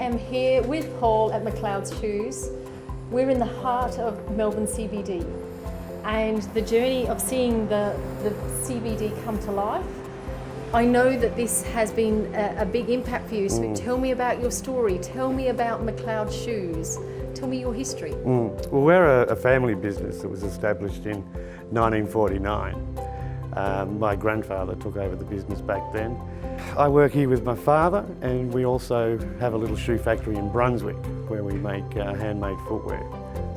am here with Paul at McCloud Shoes. We're in the heart of Melbourne CBD, and the journey of seeing the CBD come to life. I know that this has been a big impact for you, so tell me about your story, tell me about McCloud Shoes, tell me your history. Well, we're a family business that was established in 1949. My grandfather took over the business back then. I work here with my father, and we also have a little shoe factory in Brunswick where we make handmade footwear.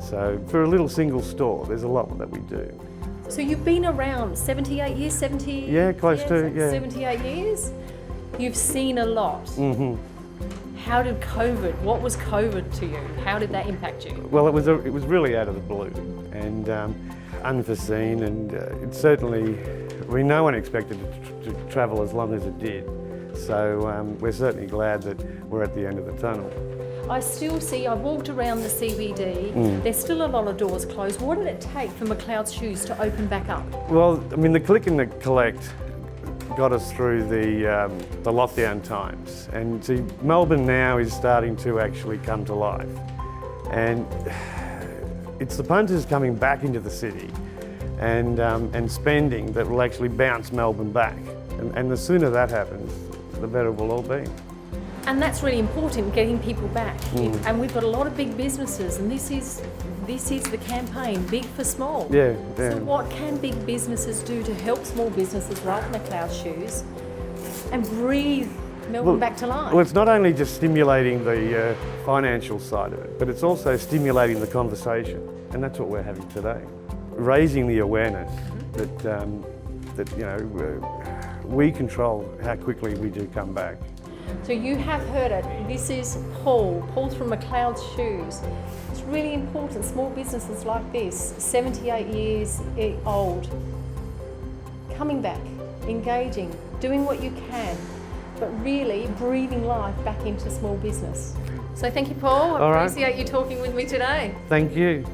So for a little single store, there's a lot that we do. So you've been around 78 years, 70? Yeah, close to, yeah. 78 years? You've seen a lot. How did what was COVID to you? How did that impact you? Well, it was really out of the blue and unforeseen, and it certainly, no one expected it to travel as long as it did. So we're certainly glad that we're at the end of the tunnel. I still see, I walked around the CBD, there's still a lot of doors closed. What did it take for McCloud Shoes to open back up? Well, I mean, the click and the collect got us through the lockdown times. And see, Melbourne now is starting to actually come to life. And it's the punters coming back into the city and spending that will actually bounce Melbourne back. And the sooner that happens, the better we'll all be. And that's really important, getting people back. And we've got a lot of big businesses, and this is the campaign, Big for Small. Yeah. So what can big businesses do to help small businesses like McCloud Shoes and breathe Melbourne back to life? Well, it's not only just stimulating the financial side of it, but it's also stimulating the conversation, and that's what we're having today. Raising the awareness that we control how quickly we do come back. So you have heard it. This is Paul from McCloud Shoes. It's really important, small businesses like this, 78 years old, coming back, engaging, doing what you can, but really breathing life back into small business. So thank you, Paul. I appreciate you talking with me today. Thank you.